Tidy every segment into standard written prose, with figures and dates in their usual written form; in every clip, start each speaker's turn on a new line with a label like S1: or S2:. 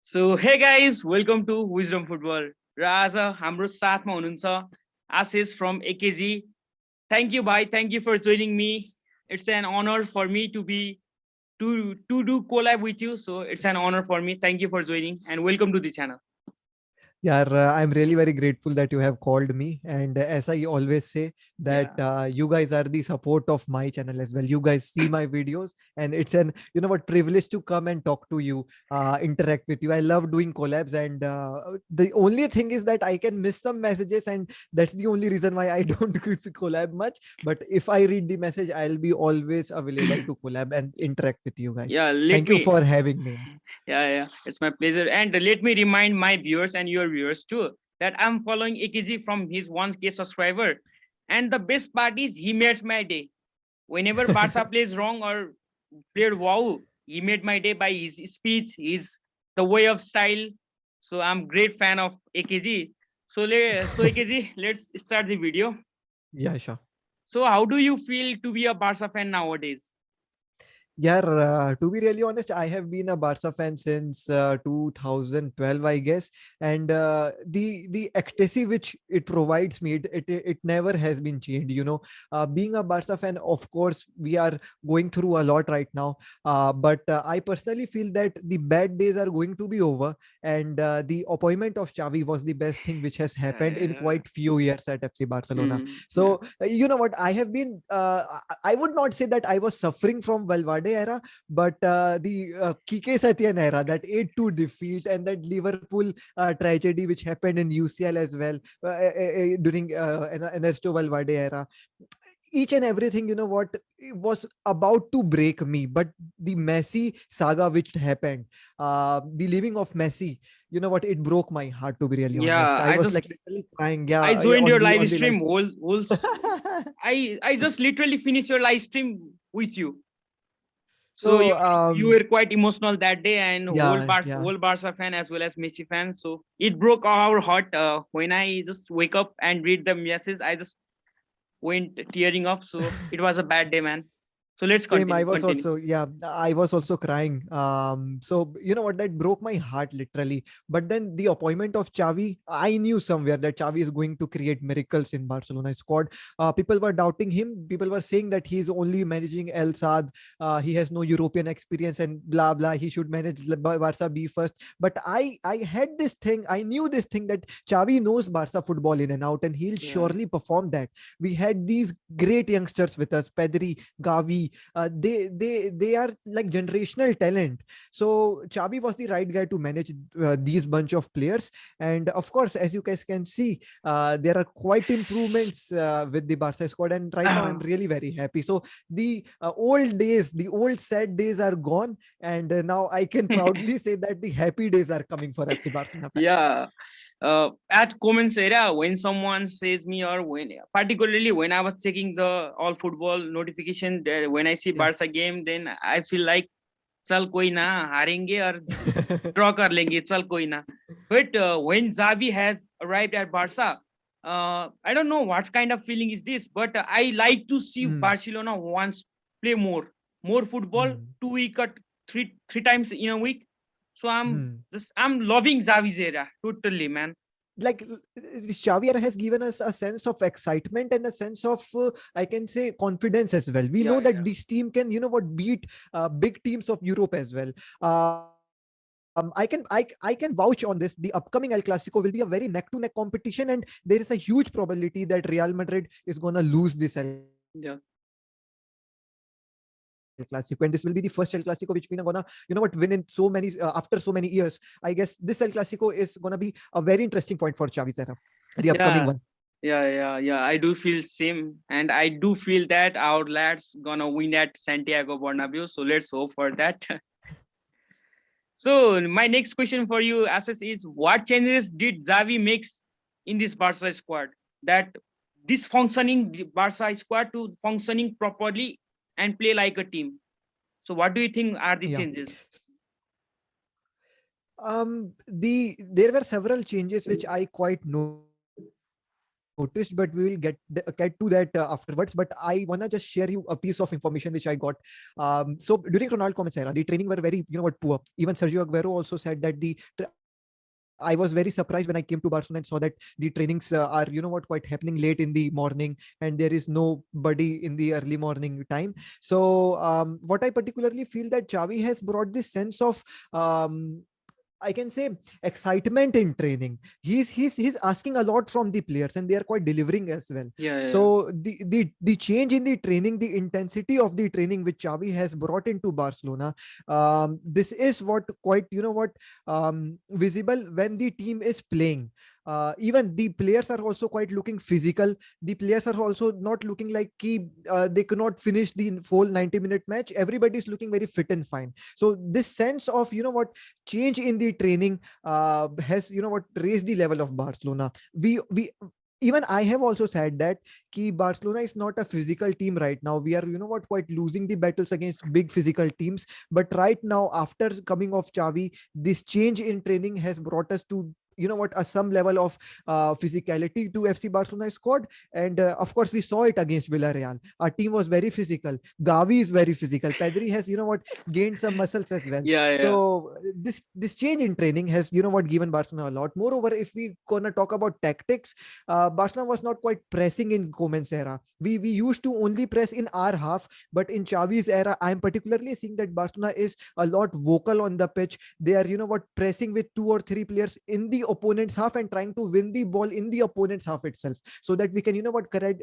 S1: So hey guys, welcome to Wisdom Football. र आज हाम्रो साथमा हुनुहुन्छ Ashesh from a.k.a. Thank you, bhai. Thank you for joining me. It's an honor for me to do collab with you. So it's an honor for me. Thank you for joining and welcome to the channel.
S2: Yeah, I'm really very grateful that you have called me. And as I always say, that
S1: Yeah.
S2: you guys are the support of my channel as well. You guys see my videos, and it's an privilege to come and talk to you, interact with you. I love doing collabs, and the only thing is that I can miss some messages, and that's the only reason why I don't collab much. But if I read the message, I'll be always available to collab and interact with you guys.
S1: Yeah, let
S2: Thank you
S1: me
S2: for having me.
S1: yeah, it's my pleasure. And let me remind my viewers and your viewers too that I'm following AKG from his 1K subscriber. And the best part is he makes my day. Whenever Barca plays wrong or played wow, he made my day by his speech, his the way of style. So I'm great fan of AKG. So AKG, let's start the video.
S2: Yeah, sure.
S1: So how do you feel to be a Barca fan nowadays?
S2: Yeah, to be really honest, I have been a Barca fan since 2012, I guess, and the ecstasy which it provides me, it never has been changed. Being a Barca fan, of course, we are going through a lot right now, but I personally feel that the bad days are going to be over, and the appointment of Xavi was the best thing which has happened in
S1: Uh,
S2: quite few years at FC Barcelona.
S1: yeah.
S2: So you know what, I have been. I would not say that I was suffering from Valverde era, but the Kike Setien era, that 8-2 defeat, and that Liverpool tragedy which happened in UCL as well during Ernesto Valverde era, each and everything, it was about to break me. But the Messi saga which happened, the living of Messi, it broke my heart, to be really honest.
S1: Yeah,
S2: I was like literally crying, yeah,
S1: I joined
S2: on
S1: your
S2: the
S1: live
S2: live
S1: stream whole
S2: stream.
S1: I just literally finished your live stream with you. So
S2: So
S1: you were quite emotional that day, and
S2: yeah, yeah.
S1: whole Barca fan as well as Messi fan. So it broke our heart when I just wake up and read the message. I just went tearing up. So it was a bad day, man. So let's
S2: Same, I
S1: continue.
S2: was
S1: Continue.
S2: also, yeah, I was also crying. So you know what, that broke my heart literally. But then the appointment of Xavi, I knew somewhere that Xavi is going to create miracles in Barcelona squad. People were doubting him. People were saying that he's only managing El Sad. He has no European experience and blah blah. He should manage Barca B first. But I had this thing. I knew this thing that Xavi knows Barca football in and out, and he'll
S1: Yeah.
S2: surely perform that. We had these great youngsters with us, Pedri, Gavi. They are like generational talent. So Chabi was the right guy to manage these bunch of players. And of course, as you guys can see, there are quite improvements with the Barca squad, and right now I'm really very happy. So the old days, the old sad days are gone, and now I can proudly say that the happy days are coming for FC Barcelona fans.
S1: Yeah. At comments area, when someone says me or when particularly when I was checking the all football notification, when I see
S2: Yeah.
S1: Barca game, then I feel like चल कोई ना हारेंगे और draw कर लेंगे चल कोई ना. But when Xavi has arrived at Barca, I don't know what kind of feeling is this, but I like to see
S2: Hmm.
S1: Barcelona once play more football
S2: Hmm.
S1: 2 week or three times in a week. So
S2: Hmm.
S1: I'm loving Xavi's era totally, man.
S2: Like Xavier has given us a sense of excitement and a sense of I can say confidence as well. We
S1: Yeah,
S2: know that
S1: yeah.
S2: this team can, beat big teams of Europe as well. I can vouch on this. The upcoming El Clasico will be a very neck to neck competition, and there is a huge probability that Real Madrid is gonna lose this El Clasico, and
S1: Yeah.
S2: this will be the first El Clasico which we are gonna, win in so many after so many years. I guess this El Clasico is gonna be a very interesting point for Xavi's era, the upcoming one.
S1: Yeah. Yeah. I do feel same, and I do feel that our lads gonna win at Santiago Bernabeu. So let's hope for that. So my next question for you, Assis, is what changes did Xavi makes in this Barca squad that this functioning Barca squad to functioning properly and play like a team? So what do you think are the
S2: Yeah.
S1: changes?
S2: There were several changes which I quite noticed. noticed, but we will get to that afterwards. But I wanna just share you a piece of information which I got. So during Ronaldo Koeman's era, the training were very, poor. Even Sergio Aguero also said that I was very surprised when I came to Barcelona and saw that the trainings are, quite happening late in the morning, and there is nobody in the early morning time. So what I particularly feel that Xavi has brought this sense of um, I can say excitement in training. He's asking a lot from the players, and they are quite delivering as well.
S1: Yeah, yeah, yeah.
S2: So the change in the training, the intensity of the training which Xavi has brought into Barcelona, this is what quite visible when the team is playing. Even the players are also quite looking physical. The players are also not looking like they cannot finish the full 90-minute match. Everybody is looking very fit and fine. So this sense of change in the training has raised the level of Barcelona. We even I have also said that Barcelona is not a physical team right now. We are quite losing the battles against big physical teams. But right now, after coming of Xavi, this change in training has brought us to some level of physicality to FC Barcelona squad. And of course, we saw it against Villarreal. Our team was very physical. Gavi is very physical. Pedri has gained some muscles as well.
S1: Yeah, yeah.
S2: So this change in training has given Barcelona a lot. Moreover, if we gonna talk about tactics, Barcelona was not quite pressing in Koeman's era. We used to only press in our half, but in Xavi's era, I'm particularly seeing that Barcelona is a lot vocal on the pitch. They are pressing with 2 or 3 players in the opponent's half and trying to win the ball in the opponent's half itself, so that we can correct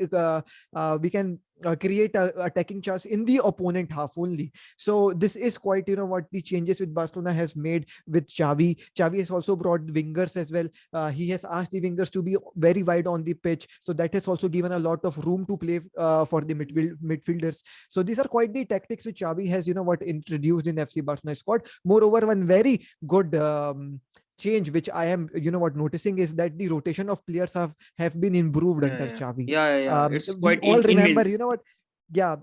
S2: we can create a attacking chance in the opponent half only. So this is quite the changes which Barcelona has made with Xavi. Xavi has also brought wingers as well. He has asked the wingers to be very wide on the pitch, so that has also given a lot of room to play for the midfielders. So these are quite the tactics which Xavi has introduced in FC Barcelona squad. Moreover, one very good change which I am noticing is that the rotation of players have been improved
S1: Yeah,
S2: under
S1: yeah,
S2: Xavi.
S1: yeah, yeah. It's
S2: We
S1: quite
S2: all remember,
S1: immense.
S2: yeah,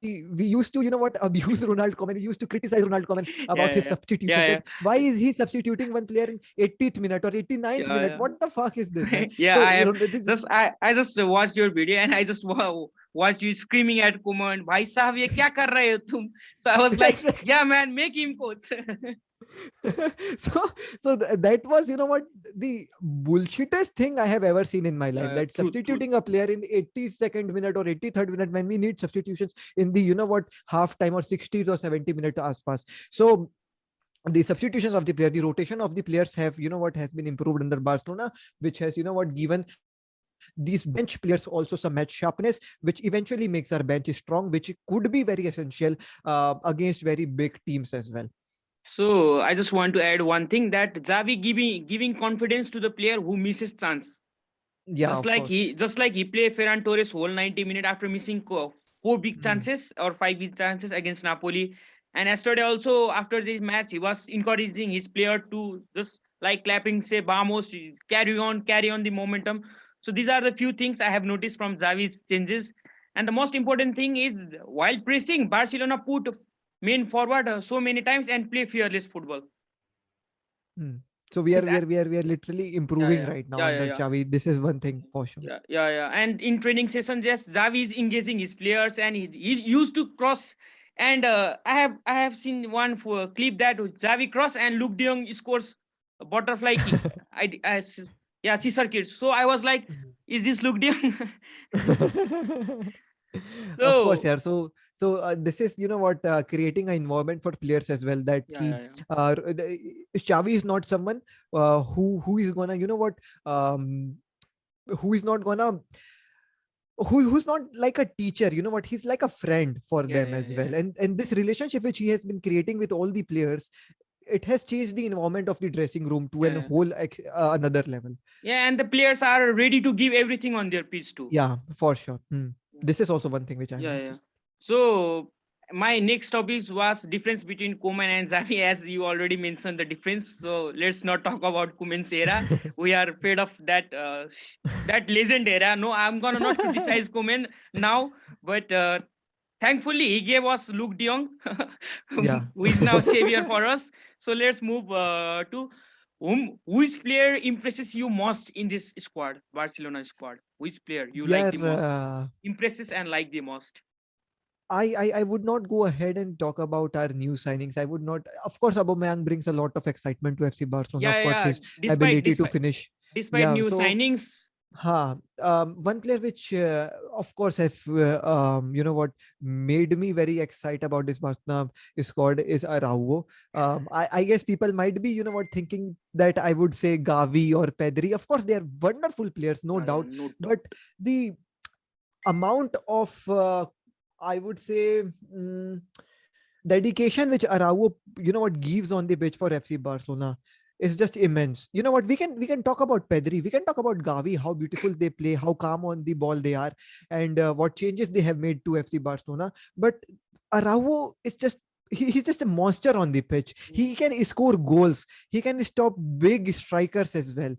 S2: we used to abuse Ronald Koeman. We used to criticize Ronald Koeman about his
S1: Yeah, yeah,
S2: substitutions. That
S1: yeah,
S2: why is he substituting one player in 80th minute or 89th
S1: yeah,
S2: minute?
S1: yeah.
S2: What the fuck is this, man?
S1: Yeah,
S2: So
S1: I have I just watched your video and I just watched you screaming at Kuman, "Bhai sahab, ye kya kar rahe ho tum?" So I was like,
S2: exactly.
S1: "Yeah, man, make him coach."
S2: so that was the bullshittest thing I have ever seen in my life,
S1: Yeah,
S2: that
S1: truth, truth.
S2: substituting a player in 82nd minute or 83rd minute when we need substitutions in the half time or 60th or 70-minute aspas. So the substitutions of the player, the rotation of the players have has been improved under Barcelona, which has given these bench players also some match sharpness, which eventually makes our bench strong, which could be very essential against very big teams as well.
S1: So I just want to add one thing, that Xavi giving confidence to the player who misses chance.
S2: Yeah, of course.
S1: Just like he played Ferran Torres whole 90 minutes after missing four big
S2: Hmm.
S1: chances or five big chances against Napoli. And yesterday also after this match, he was encouraging his player to just like clapping, say vamos, carry on the momentum. So these are the few things I have noticed from Xavi's changes. And the most important thing is, while pressing, Barcelona put main forward so many times and play fearless football.
S2: Hmm. So we are
S1: His
S2: we are we are we are literally
S1: yeah,
S2: improving
S1: yeah,
S2: right now
S1: yeah, yeah,
S2: under
S1: yeah.
S2: Xavi. This is one thing for sure.
S1: Yeah. And in training sessions, yes, Xavi is engaging his players, and he used to cross. And I have seen one for clip that Xavi cross and Luke De Jong scores a butterfly kick. Yeah, Caesar kids. So I was like, is this Luke De Jong?
S2: Of course,
S1: So
S2: yeah. So this is what creating an environment for players as well. That
S1: yeah.
S2: Xavi is not someone who is gonna um who is not gonna who's not like a teacher. He's like a friend for
S1: Yeah,
S2: them
S1: yeah,
S2: as
S1: yeah,
S2: well. And this relationship which he has been creating with all the players, it has changed the environment of the dressing room to an
S1: yeah.
S2: whole another level.
S1: Yeah, and the players are ready to give everything on their pitch too.
S2: Yeah, for sure. This is also one thing which I have
S1: Yeah.
S2: noticed.
S1: So my next topic was difference between Koeman and Xavi, as you already mentioned the difference. So let's not talk about Koeman's era. We are fed of that that legend era. No, I'm gonna not criticize Koeman now, but thankfully he gave us Luke De Jong,
S2: Yeah.
S1: who is now savior for us. So let's move to Which player impresses you most in this squad, Barcelona squad? Which player you like
S2: Yeah,
S1: the most? Impresses and like the most?
S2: I would not go ahead and talk about our new signings. I would not. Of course, Aubameyang brings a lot of excitement to FC Barcelona.
S1: Yeah,
S2: Of course,
S1: yeah.
S2: his
S1: Despite
S2: ability to
S1: despite
S2: finish.
S1: despite
S2: Yeah.
S1: new
S2: So,
S1: signings.
S2: one player which, of course, have made me very excited about this Barcelona squad is Araujo. I guess people might be thinking that I would say Gavi or Pedri. Of course, they are wonderful players, no
S1: Yeah, yeah,
S2: doubt.
S1: no doubt.
S2: But the amount of I would say dedication which Araujo gives on the pitch for FC Barcelona is just immense. You know what, we can talk about Pedri, we can talk about Gavi, how beautiful they play, how calm on the ball they are, and what changes they have made to FC Barcelona. But Araujo is just he's just a monster on the pitch. He can score goals. He can stop big strikers as well.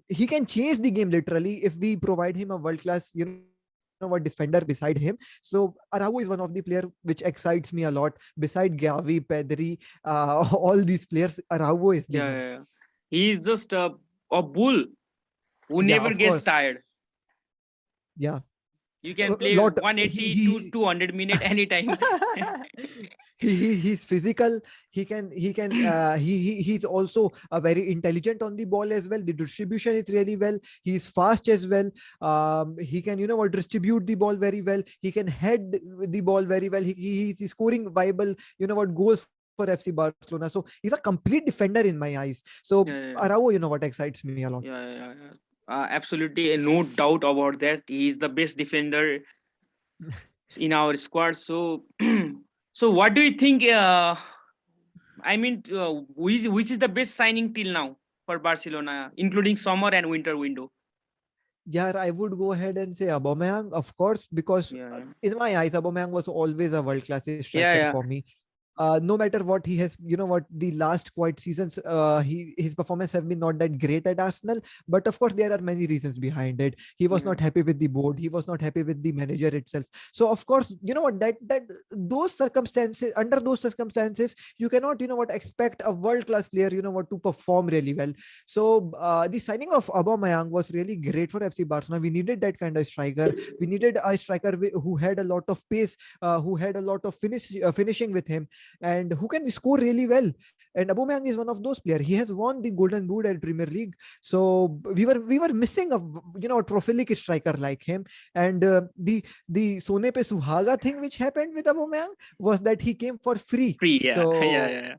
S2: He can change the game literally if we provide him a world class, defender beside him. So Araujo is one of the player which excites me a lot. Beside Gavi, Pedri, all these players, Araujo is the
S1: Yeah,
S2: man.
S1: yeah, yeah. He's just a bull who
S2: Yeah,
S1: never
S2: of
S1: gets
S2: course.
S1: tired.
S2: Yeah,
S1: You
S2: a
S1: can play
S2: lot.
S1: 180 to 200 minute anytime.
S2: He's physical. He's also very intelligent on the ball as well. The distribution is really well. He's fast as well. He can distribute the ball very well. He can head the ball very well. He's scoring viable goals for FC Barcelona. So he's a complete defender in my eyes. So
S1: Yeah, yeah, yeah.
S2: Araujo excites me a lot.
S1: Yeah, yeah, yeah, yeah. Absolutely, no doubt about that. He is the best defender in our squad. So, so what do you think? I mean, which is the best signing till now for Barcelona, including summer and winter window?
S2: Yeah, I would go ahead and say Aubameyang, of course, because
S1: Yeah, yeah,
S2: in my eyes, Aubameyang was always a world class striker
S1: yeah,
S2: for
S1: yeah,
S2: me. No matter what he has, the last quite seasons, his performance have been not that great at Arsenal. But of course, there are many reasons behind it. He was
S1: yeah,
S2: not happy with the board. He was not happy with the manager itself. So of course, that those circumstances, under those circumstances, you cannot expect a world class player to perform really well. So the signing of Aubameyang was really great for FC Barcelona. We needed that kind of striker. We needed a striker who had a lot of pace, who had a lot of finishing with him, and who can score really well. And Aubameyang is one of those players. He has won the Golden Boot at Premier League. So we were missing a trophy striker like him. And the Sone pe Suhaga thing which happened with Aubameyang was that he came for free.
S1: free. Yeah, yeah,
S2: So
S1: yeah,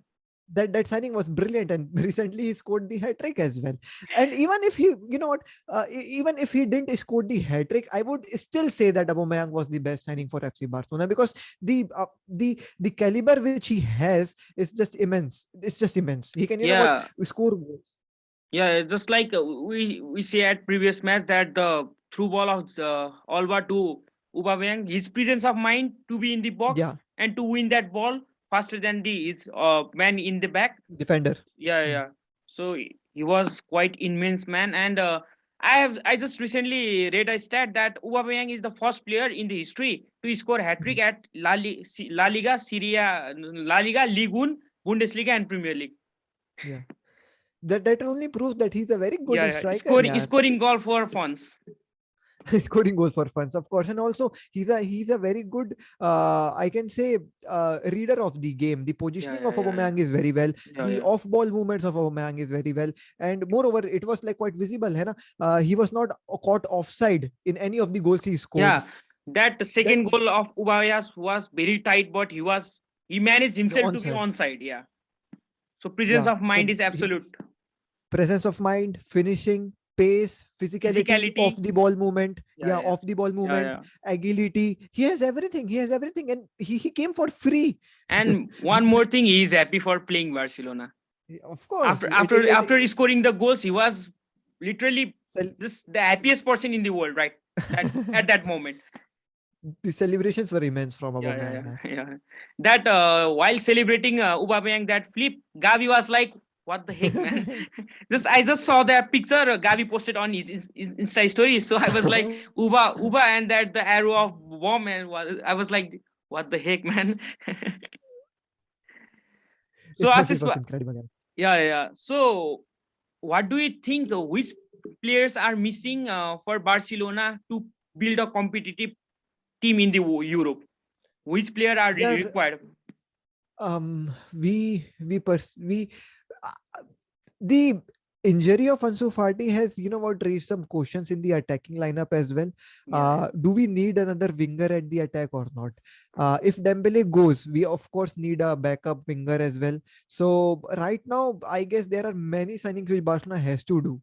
S2: that signing was brilliant, and recently he scored the hat trick as well. And even if he even if he didn't score the hat trick, I would still say that Aubameyang was the best signing for FC Barcelona, because the caliber which he has is just immense. It's just immense. He can
S1: yeah.
S2: score goals.
S1: Yeah, just like we say at previous match that the through ball of Alba to Aubameyang, his presence of mind to be in the box
S2: Yeah,
S1: and to win that ball faster than the his man in the back.
S2: defender.
S1: Yeah,
S2: Hmm.
S1: yeah. So he was quite immense man, and I just recently read a stat that Aubameyang is the first player in the history to score hat trick
S2: Hmm.
S1: at La Liga, Syria, La Liga, Ligue 1, Bundesliga, and Premier League.
S2: Yeah, that only proves that he's a very good
S1: Yeah, yeah.
S2: striker.
S1: Scoring
S2: Yeah.
S1: scoring goal for funds.
S2: Scoring goals for fun, of course. And also he's a very good, I can say, reader of the game. The
S1: Yeah,
S2: positioning
S1: yeah,
S2: of
S1: yeah, yeah,
S2: Aubameyang is very well.
S1: yeah,
S2: The
S1: yeah.
S2: off ball movements of Aubameyang is very well. And moreover, it was like quite visible, hai na? He was not caught offside in any of the goals he scored.
S1: Yeah, that
S2: That
S1: second goal of Ubayas was very tight, but he managed himself to be
S2: onside.
S1: onside. Yeah. So presence
S2: Yeah,
S1: of mind
S2: so
S1: is
S2: his
S1: absolute.
S2: presence of mind, finishing, pace, physicality, off
S1: Physicality.
S2: the ball movement,
S1: Yeah,
S2: yeah,
S1: yeah,
S2: off the ball
S1: yeah,
S2: movement,
S1: yeah.
S2: agility. He has everything, and he came for free.
S1: And one more thing, he is happy for playing Barcelona.
S2: Of course,
S1: After scoring the goals, he was literally
S2: cel-
S1: just the happiest person in the world, right? That at that moment.
S2: the celebrations were immense from
S1: Yeah, yeah,
S2: Aubameyang,
S1: yeah,
S2: man.
S1: yeah. That while celebrating Aubameyang that flip, Gavi was like, "What the heck, man?" I just saw that picture Gavi posted on his Insta story, so I was like, Uba, and that the arrow of bomb, and I was like, "What the heck, man?" So
S2: It was
S1: Ashish,
S2: incredible, man.
S1: Yeah. So, what do you think? Which players are missing for Barcelona to build a competitive team in the Europe? Which player are
S2: Yeah,
S1: required?
S2: we uh, the injury of Ansu Fati has, raised some questions in the attacking lineup as well.
S1: Yeah.
S2: Do we need another winger at the attack or not? If Dembele goes, we of course need a backup winger as well. So right now, I guess there are many signings which Barcelona has to do.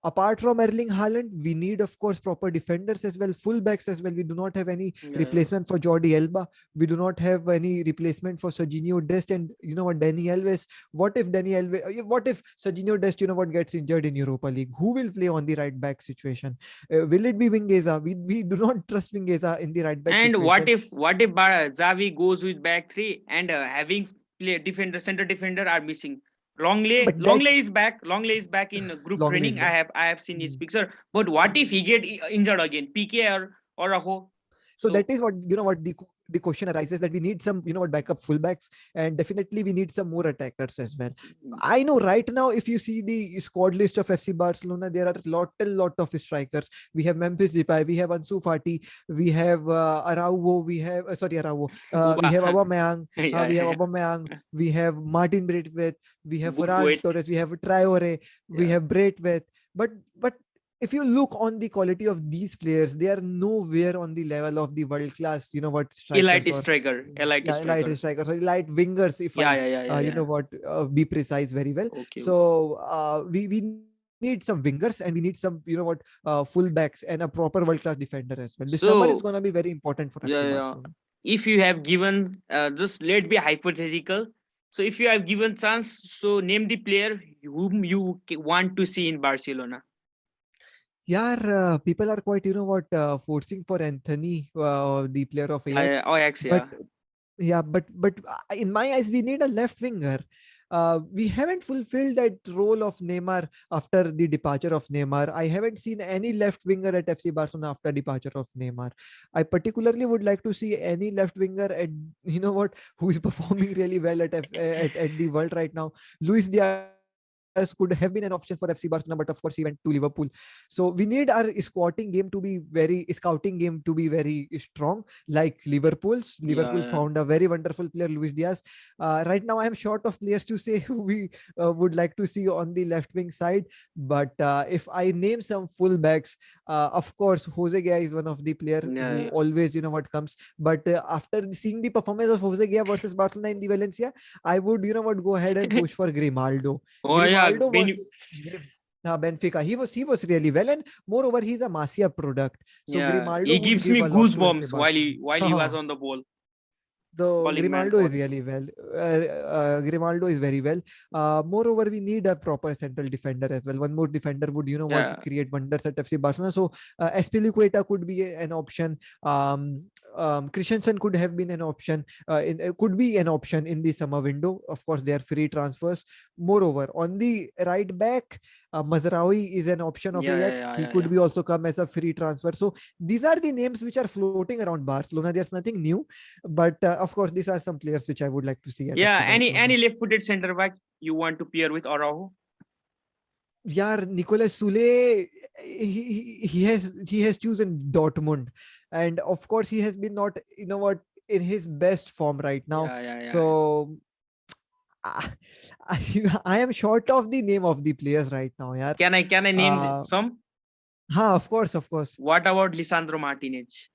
S2: Apart from Erling Haaland, we need, of course, proper defenders as well, fullbacks as well. We do not have any
S1: Yeah.
S2: replacement for Jordi Alba. We do not have any replacement for Serginho Dest and Danny Alves. What if Serginho Dest, gets injured in Europa League? Who will play on the right back situation? Will it be Wingeza? We do not trust Wingeza in the right back
S1: And
S2: situation.
S1: what if Xavi goes with back three and having play defender center defender are missing?
S2: But that
S1: Longley is back. Longley is back in group
S2: Longley
S1: training.
S2: is back.
S1: I have seen his
S2: Mm.
S1: picture. But what if he get injured again? PK or a ho?
S2: So
S1: So
S2: that is what the question arises, that we need some backup fullbacks, and definitely we need some more attackers as well. I know right now, if you see the squad list of FC Barcelona, there are a lot of strikers. We have Memphis Depay, we have Ansu Fati, we have Araujo, we have sorry Araujo, we have
S1: Uba.
S2: Aubameyang,
S1: Yeah.
S2: we have Martin Braithwaite, we have Ferran
S1: Wait.
S2: Torres, we have Traore, we
S1: Yeah.
S2: have Braithwaite. But if you look on the quality of these players, they are nowhere on the level of the world class, strikers,
S1: Elite
S2: or
S1: striker. Elite
S2: yeah, elite
S1: striker.
S2: strikers or elite wingers, if I,
S1: Yeah.
S2: be precise very well.
S1: Okay.
S2: So we need some wingers, and we need some, fullbacks and a proper world class defender as well. This summer is
S1: So
S2: going to be very important for FC
S1: yeah.
S2: Barcelona.
S1: If you have given just let be hypothetical. So if you have given chance, so name the player whom you want to see in Barcelona.
S2: Yeah, people are quite, forcing for Anthony, the player of
S1: Yeah.
S2: Ajax.
S1: Ajax,
S2: But
S1: yeah.
S2: yeah, but in my eyes, we need a left winger. We haven't fulfilled that role of Neymar after the departure of Neymar. I haven't seen any left winger at FC Barcelona after departure of Neymar. I particularly would like to see any left winger at, who is performing really well at the world right now. Luis Diaz could have been an option for FC Barcelona, but of course he went to Liverpool. So we need our scouting game to be very strong, like Liverpool's. Liverpool
S1: Yeah.
S2: found a very wonderful player, Luis Diaz. Right now, I am short of players to say who we would like to see on the left wing side. But if I name some fullbacks, of course, Jose Gaya is one of the player who
S1: Yeah.
S2: always, what comes. But after seeing the performance of Jose Gaya versus Barcelona in the Valencia, I would, go ahead and push for Grimaldo.
S1: Oh yeah.
S2: Grimaldo was. Benfica. He was really well, and moreover, he's a Masia product. So
S1: Yeah.
S2: Grimaldo
S1: He
S2: would
S1: gives
S2: give
S1: me
S2: a lot to FC
S1: goosebumps
S2: Barcelona.
S1: while he was on the ball.
S2: The
S1: Calling man
S2: Grimaldo
S1: for
S2: is really well. Grimaldo is very well. Moreover, we need a proper central defender as well. One more defender would,
S1: yeah.
S2: create wonders at FC Barcelona. So Espilicueta could be an option. Christensen could have been an option. Could be an option in the summer window. Of course, they are free transfers. Moreover, on the right back, Mazraoui is an option of Ajax. He could
S1: Yeah.
S2: be also come as a free transfer. So these are the names which are floating around Barcelona. There's nothing new, but of course, these are some players which I would like to see at
S1: Yeah.
S2: FC Barcelona.
S1: Any left-footed center back you want to pair with Araujo?
S2: Yeah, Nicolas Sule, he has chosen Dortmund, and of course he has been not, in his best form right now.
S1: Yeah.
S2: So I, I am short of the name of the players right now. Yeah.
S1: Can I name some?
S2: Of course.
S1: What about Lisandro Martinez?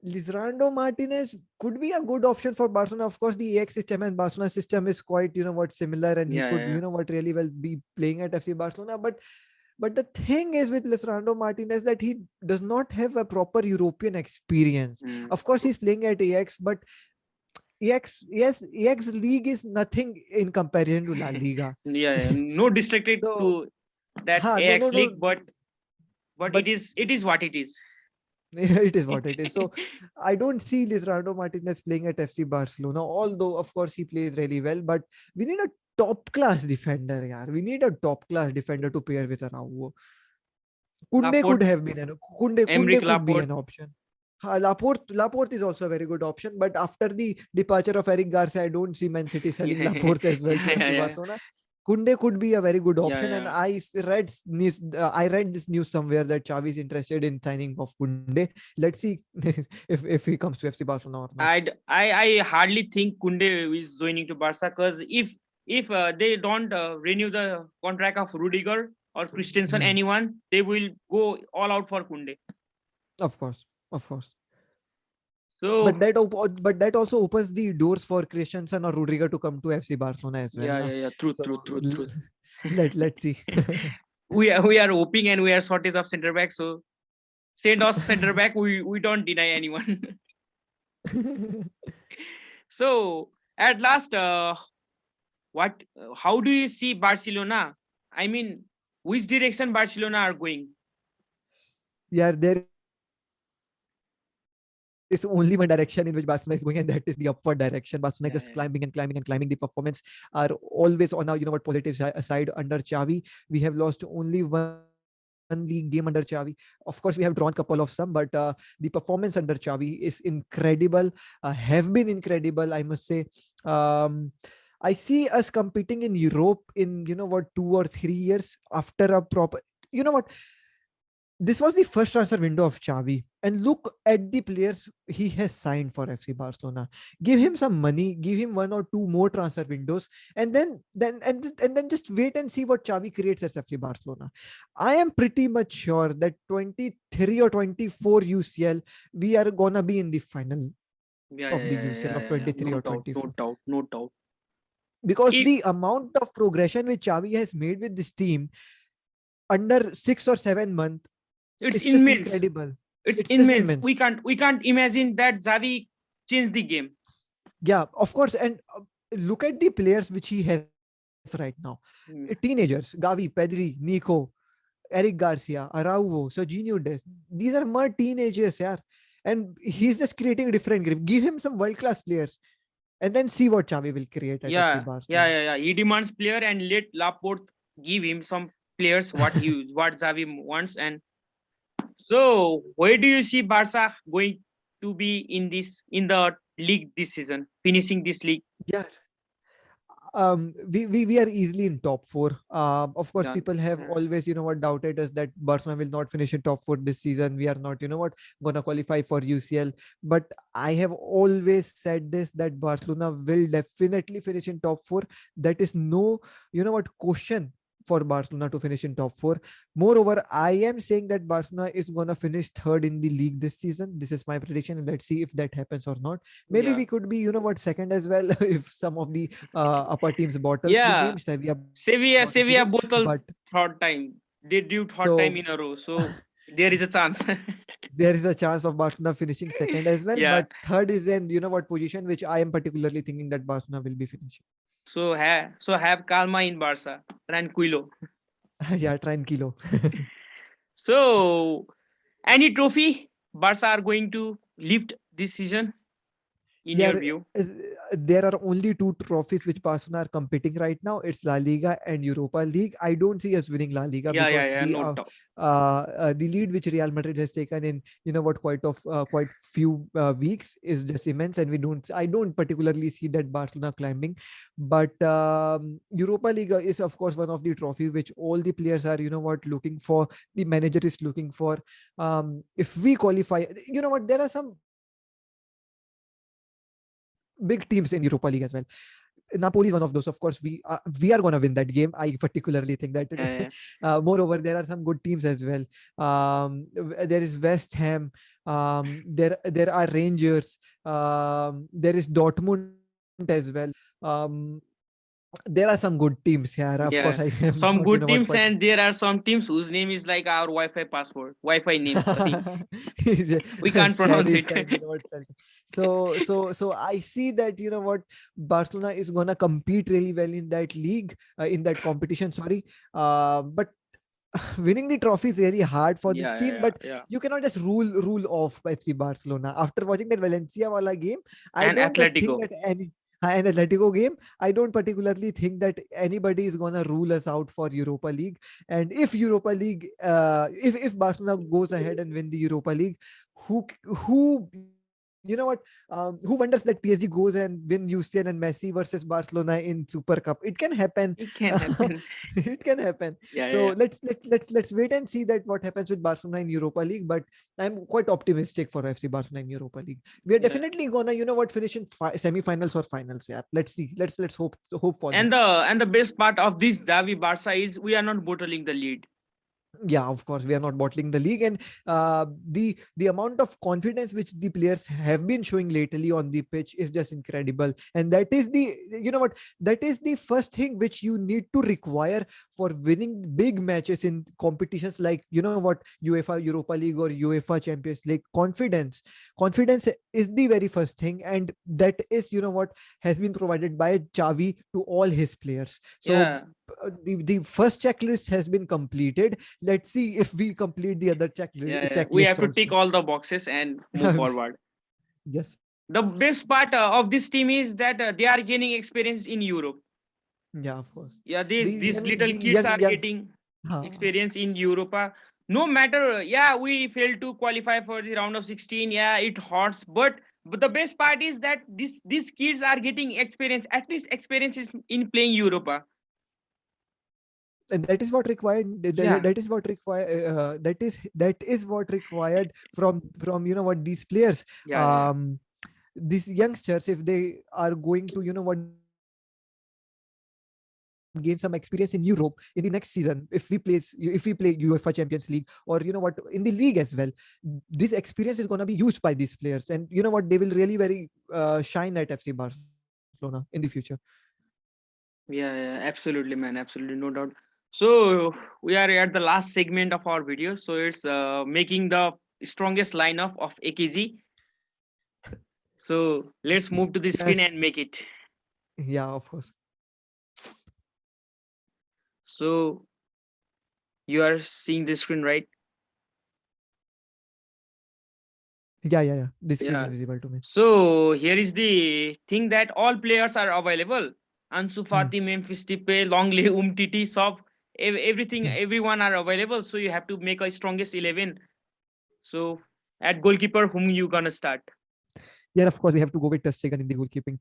S2: Lisandro Martinez could be a good option for Barcelona. Of course, the AX system and Barcelona system is quite, similar, and he could,
S1: Yeah.
S2: really well be playing at FC Barcelona. But the thing is with Lisandro Martinez that he does not have a proper European experience.
S1: Mm.
S2: Of course, he's playing at AX, but AX league is nothing in comparison to La Liga.
S1: Yeah. No distracted
S2: So,
S1: to that
S2: no,
S1: AX
S2: no,
S1: league, but
S2: but
S1: it is what it is.
S2: it is what it is. So I don't see Lisandro Martinez playing at FC Barcelona, although of course he plays really well. But we need a top class defender, yaar. We need a top class defender to pair with Araujo. Kunde
S1: Laporte,
S2: Kunde
S1: Emric
S2: could be
S1: Laporte.
S2: an option. Laporte is also a very good option, but after the departure of Eric Garcia, I don't see Man City selling Laporte as well to FC Barcelona. Kunde could be a very good
S1: Yeah,
S2: option, and
S1: yeah.
S2: I read this news somewhere that Xavi is interested in signing of Kunde. Let's see if he comes to FC Barcelona or not.
S1: I hardly think Kunde is joining to Barca, because if they don't renew the contract of Rudiger or Christensen,
S2: Hmm.
S1: anyone, they will go all out for Kunde.
S2: Of course, of course.
S1: So
S2: But that also opens the doors for Christensen or Rudiger to come to FC Barcelona as well,
S1: yeah,
S2: na?
S1: yeah, yeah. Truth,
S2: So
S1: truth, truth, truth.
S2: let's see.
S1: We are hoping, and we are shortage of center back. So send us center back. We don't deny anyone. So at last, what? How do you see Barcelona? I mean, which direction Barcelona are going?
S2: Yeah, there is only one direction in which Barcelona is going, and that is the upward direction. Barcelona is just climbing and climbing and climbing. The
S1: Yeah, yeah,
S2: performance are always on a positive side under Xavi. We have lost only one league game under Xavi. Of course, we have drawn couple of some, but the performance under Xavi is incredible. Have been incredible, I must say. Um, I see us competing in Europe in 2 or 3 years after a proper. You know what? This was the first transfer window of Xavi, and look at the players he has signed for FC Barcelona. Give him some money, give him one or two more transfer windows, and then just wait and see what Xavi creates at FC Barcelona. I am pretty much sure that 23 or 24 UCL, we are gonna be in the final
S1: yeah,
S2: of
S1: yeah,
S2: the
S1: yeah, yeah,
S2: UCL
S1: yeah,
S2: of
S1: yeah, yeah.
S2: 23
S1: No
S2: or
S1: doubt, no
S2: 24,
S1: doubt, no doubt.
S2: because
S1: If
S2: the amount of progression which Xavi has made with this team under 6 or 7 months
S1: it's
S2: is just
S1: immense,
S2: incredible.
S1: it's
S2: It's just
S1: immense.
S2: immense.
S1: We can't imagine that Xavi changed the game.
S2: Yeah, of course. And look at the players which he has right now.
S1: Mm.
S2: Teenagers, Gavi, Pedri, Nico, Eric Garcia, Araujo, Serginho Dest. These are more teenagers, yeah. And he's just creating a different grip. Give him some world-class players and then see what Xavi will create at FC
S1: Yeah, yeah,
S2: Barcelona.
S1: yeah, yeah. He demands player, and let Laporte give him some players what Xavi wants. And so, where do you see Barca going to be in the league this season, finishing this league?
S2: Yeah, we are easily in top four. Of course,
S1: Yeah,
S2: people have
S1: yeah,
S2: always doubted us that Barcelona will not finish in top four this season. We are not gonna qualify for UCL. But I have always said this, that Barcelona will definitely finish in top four. That is no question for Barcelona to finish in top four. Moreover, I am saying that Barcelona is gonna finish third in the league this season. This is my prediction, and let's see if that happens or not. Maybe
S1: yeah,
S2: we could be second as well if some of the upper teams bottles the
S1: yeah.
S2: game. Sevilla bottles the games,
S1: Sevilla
S2: but
S1: both all third time. They do third time
S2: so
S1: in a row, so there is a chance.
S2: there is a chance of Barcelona finishing second as well.
S1: Yeah.
S2: But third is in position which I am particularly thinking that Barcelona will be finishing.
S1: So have calma in Barca, tranquilo.
S2: Yeah, tranquilo.
S1: So any trophy Barca are going to lift this season in
S2: Yeah,
S1: your view?
S2: there are only two trophies which Barcelona are competing right now. It's La Liga and Europa League. I don't see us winning La Liga
S1: Yeah, yeah,
S2: because
S1: yeah. No doubt.
S2: the lead which Real Madrid has taken in quite few weeks is just immense, and I don't particularly see that Barcelona climbing. But Europa League is of course one of the trophy which all the players are looking for. The manager is looking for. If we qualify, there are some big teams in Europa League as well. Napoli is one of those. Of course, we are gonna win that game. I particularly think that.
S1: Yeah,
S2: Moreover, there are some good teams as well. There is West Ham. There are Rangers. There is Dortmund as well. Um, there are some good teams here. Of course,
S1: yeah.
S2: I am
S1: Some
S2: not
S1: good teams,
S2: but
S1: and there are some teams whose name is like our Wi-Fi password, Wi-Fi name. Sorry, we can't pronounce it.
S2: Sheriff and so I see that Barcelona is gonna compete really well in that league, in that competition. Sorry, but winning the trophy is really hard for this
S1: Yeah, yeah,
S2: team.
S1: yeah,
S2: But
S1: yeah.
S2: you cannot just rule off FC Barcelona after watching that Valencia wala game. I
S1: And
S2: don't just think
S1: Atletico.
S2: that an Atletico game. I don't particularly think that anybody is gonna rule us out for Europa League. And if Europa League, if Barcelona goes ahead and win the Europa League, who you know what? Who wonders that PSG goes and win UCL and Messi versus Barcelona in Super Cup? It can happen.
S1: It can happen.
S2: It can happen.
S1: Yeah, yeah,
S2: So
S1: yeah.
S2: let's wait and see that what happens with Barcelona in Europa League. But I'm quite optimistic for FC Barcelona in Europa League. We are
S1: Yeah.
S2: definitely gonna, you know what, finish in semi-finals or finals. Yeah, let's see. Let's hope for that.
S1: And the best part of this Xavi Barca is we are not bottling the lead.
S2: Yeah, of course we are not bottling the league, and the amount of confidence which the players have been showing lately on the pitch is just incredible. And that is the, you know what, that is the first thing which you need to require for winning big matches in competitions like, you know what, UEFA Europa League or UEFA Champions League. Confidence is the very first thing, and that is, you know what, has been provided by Xavi to all his players. So
S1: Yeah,
S2: the first checklist has been completed. Let's see if we complete the other
S1: yeah, yeah. We have
S2: checklists
S1: to tick
S2: also.
S1: all the boxes and move forward.
S2: Yes.
S1: The best part of this team is that they are gaining experience in Europe.
S2: Yeah, of course.
S1: Yeah,
S2: The
S1: these
S2: young,
S1: little
S2: the
S1: kids are
S2: young.
S1: getting
S2: Huh.
S1: experience in Europa. No matter, yeah, we failed to qualify for the round of 16. Yeah, it hurts, but the best part is that these kids are getting experience, at least experiences in playing Europa.
S2: And that is what required.
S1: Yeah,
S2: That is what required. That is what required from, you know what, these players.
S1: yeah, yeah, yeah.
S2: Um, these youngsters, if they are going to, you know what, gain some experience in Europe in the next season, if we play UEFA Champions League, or, you know what, in the league as well, this experience is going to be used by these players, and, you know what, they will really very shine at FC Barcelona in the future.
S1: Yeah, yeah, absolutely, man, absolutely, no doubt. So we are at the last segment of our video. So it's making the strongest lineup of AKG. So let's move to the
S2: Yes.
S1: screen and make it.
S2: Yeah, of course.
S1: So you are seeing the screen, right?
S2: Yeah. The screen is
S1: Yeah.
S2: visible to me.
S1: So here is the thing that all players are available. Ansu
S2: Hmm.
S1: Fati, Memphis Depay, Longley, Umtiti, Sop, everything,
S2: Hmm.
S1: everyone are available. So you have to make a strongest 11. So at goalkeeper, whom you gonna start?
S2: Yeah, of course, we have to go with Tegan in the goalkeeping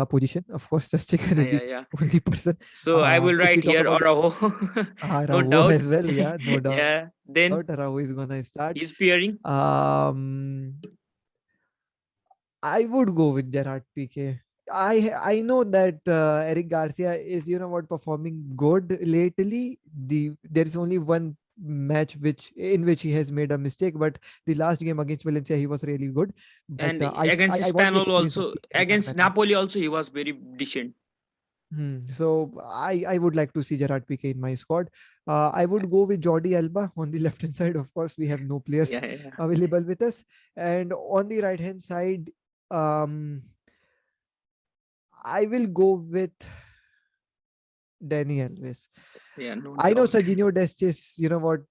S2: position. Of course, Tegan
S1: Yeah,
S2: is
S1: yeah,
S2: the
S1: yeah.
S2: only person.
S1: So I will
S2: If we
S1: write
S2: talk
S1: here
S2: about
S1: Araujo, no
S2: Araujo
S1: doubt.
S2: as well, yeah, no doubt.
S1: Yeah. Then
S2: Araujo is gonna start.
S1: he's pairing.
S2: Um, I would go with Gerard PK. I know that Eric Garcia is, you know what, performing good lately. There is only one match which he has made a mistake, but the last game against Valencia he was really good. But
S1: And against
S2: I want the
S1: Spaniel
S2: experience of
S1: also,
S2: Eric
S1: against
S2: Garcia.
S1: Napoli also, he was very decent.
S2: So I would like to see Gerard Piqué in my squad. I would go with Jordi Alba on the left hand side. Of course, we have no players
S1: Yeah, yeah,
S2: available with us, and on the right hand side, um, I will go with Danny Alves.
S1: yeah, no
S2: I know
S1: doubt.
S2: Serginho Dest is, you know what,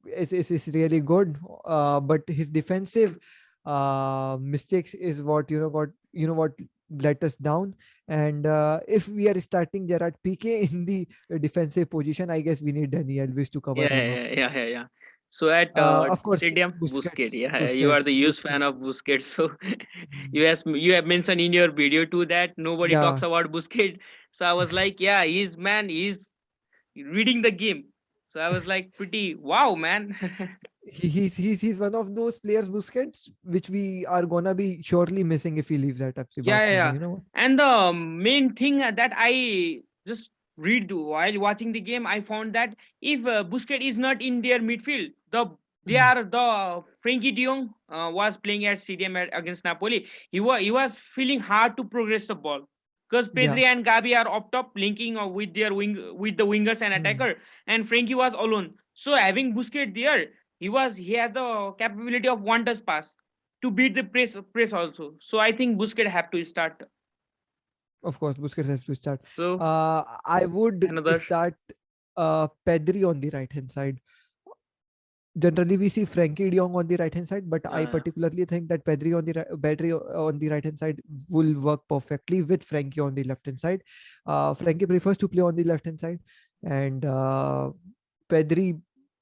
S2: is really good, but his defensive mistakes is what, what let us down. And if we are starting Gerard Piqué in the defensive position, I guess we need Danny Alves to cover
S1: Yeah,
S2: him up.
S1: yeah. So at
S2: Of course,
S1: stadium, Busquets.
S2: Busquets,
S1: Yeah, you are the
S2: Busquets,
S1: huge fan
S2: Busquets.
S1: of Busquets. So
S2: Mm,
S1: you have mentioned in your video too that nobody talks
S2: yeah,
S1: about Busquets. So I was like, yeah, he's reading the game. So I was like, pretty wow, man.
S2: he's one of those players, Busquets, which we are gonna be surely missing if he leaves at FC Barcelona.
S1: Yeah.
S2: You know.
S1: And the main thing that I just read while watching the game, I found that if Busquets is not in their midfield,
S2: Mm,
S1: the Frankie De Jong was playing at stadium against Napoli. He was feeling hard to progress the ball because
S2: yeah.
S1: Pedri and Gabi are up top linking with their with the wingers and
S2: Mm.
S1: attacker, and Frankie was alone. So having Busquets there, he has the capability of one touch pass to beat the press also. So I think Busquets have to start.
S2: Of course, Busquets has to start.
S1: So
S2: I would
S1: another
S2: start Pedri on the right hand side. Generally, we see Frankie De Jong on the right hand side, but I
S1: uh,
S2: particularly think that Pedri on the right hand side will work perfectly with Frankie on the left hand side. Frankie prefers to play on the left hand side, and Pedri.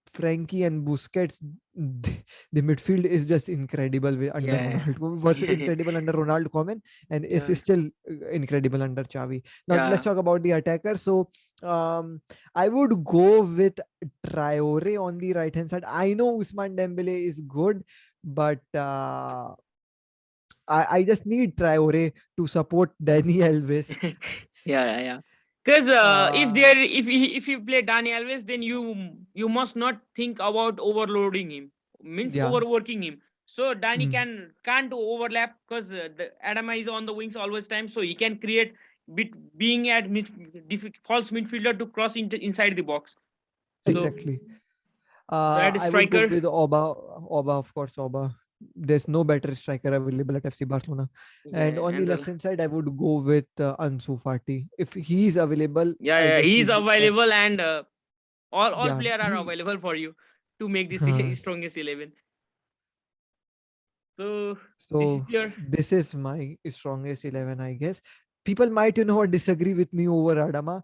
S2: Frankie and Busquets, the midfield is just incredible under
S1: Yeah.
S2: Ronaldo. Was incredible under Ronaldo Koeman, and is
S1: Yeah.
S2: still incredible under Xavi. Now let's
S1: Yeah.
S2: talk about the attacker. So I would go with Traore on the right hand side. I know Usman Dembele is good, but I just need Traore to support Danny Alves.
S1: Yeah. Because
S2: Uh,
S1: if you play Dani Alves, then you must not think about overloading him, means
S2: yeah.
S1: overworking him. So Dani
S2: Mm,
S1: can't overlap because the Adama is on the wings always time, so he can create being at false midfielder to cross inside the box. So
S2: exactly.
S1: that
S2: I would go
S1: striker,
S2: with Oba. Oba, of course, Oba. There's no better striker available at FC Barcelona. And
S1: yeah,
S2: on the
S1: and
S2: left hand side, I would go with Ansu Fati. If he's available, I
S1: yeah,
S2: guess
S1: he's
S2: he'll be the,
S1: available, and all
S2: yeah,
S1: players are
S2: he
S1: available for you to make this strongest 11. So this is
S2: so
S1: your
S2: this is my strongest 11, I guess. People might, disagree with me over Adama.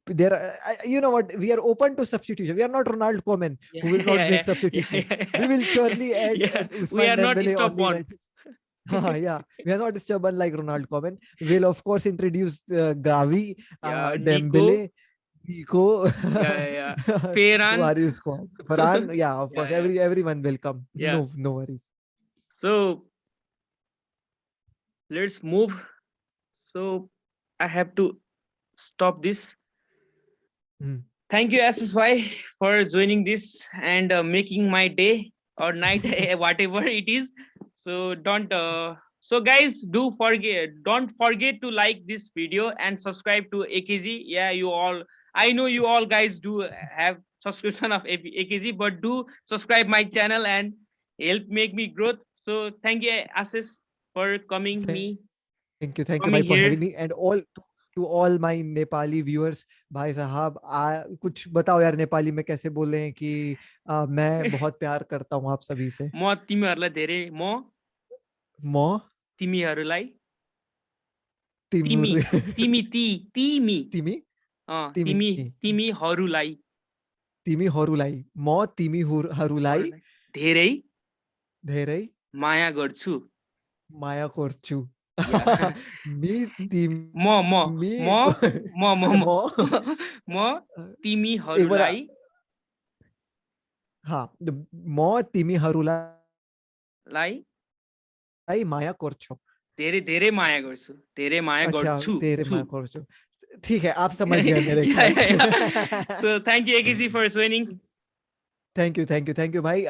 S2: There, you know what? We are open to substitution. We are not Ronald Koeman who
S1: yeah,
S2: will not make
S1: yeah,
S2: substitution.
S1: yeah.
S2: We will surely add
S1: Yeah, we
S2: Usman
S1: are not
S2: Dembele on the
S1: stubborn.
S2: right. Yeah, we are not stubborn like Ronald Koeman. We'll of course introduce Gavi,
S1: Yeah, Nico.
S2: Dembele, Nico,
S1: Yeah.
S2: who
S1: Ferran.
S2: are you squad? Farhan, yeah, of course.
S1: Yeah.
S2: Everyone will come.
S1: Yeah.
S2: No worries.
S1: So let's move. So I have to stop this.
S2: Mm.
S1: Thank you, SSY, for joining this and making my day or night, whatever it is. So don't. So guys, don't forget to like this video and subscribe to AKG. Yeah, you all. I know you all guys do have subscription of AKG, but do subscribe my channel and help make me growth. So thank you, Ashesh, for
S2: Thank you
S1: coming
S2: भाई for
S1: here.
S2: having me and all to all my Nepali viewers. भाई साहब कुछ बताओ यार नेपाली में कैसे बोले हैं कि मैं बहुत प्यार करता हूँ आप सभी से.
S1: म तिमीहरूलाई धेरै
S2: म
S1: तिमीहरूलाई तिमी
S2: तिमुर
S1: तिमी ती तिमी
S2: तिमी तिमी
S1: तिमी तिमीहरूलाई
S2: तिमीहरूलाई म तिमीहरूलाई
S1: हरूलाई धेरै
S2: धेरै
S1: माया गर्छु.
S2: माया गर्छु.
S1: या
S2: मी
S1: म म म
S2: तिमी
S1: म म म
S2: म
S1: म
S2: एक बार
S1: तिमीहरूलाई
S2: हाँ म तिमीहरूलाई
S1: लाई
S2: माया गर्छु.
S1: धेरै धेरै माया गर्छु. धेरै माया
S2: अच्छा
S1: गर्छु
S2: तेरे
S1: छु.
S2: माया गर्छु. ठीक है आप समझ गए मेरे ख्याल से.
S1: So thank you, AKC, for joining.
S2: Thank you भाई.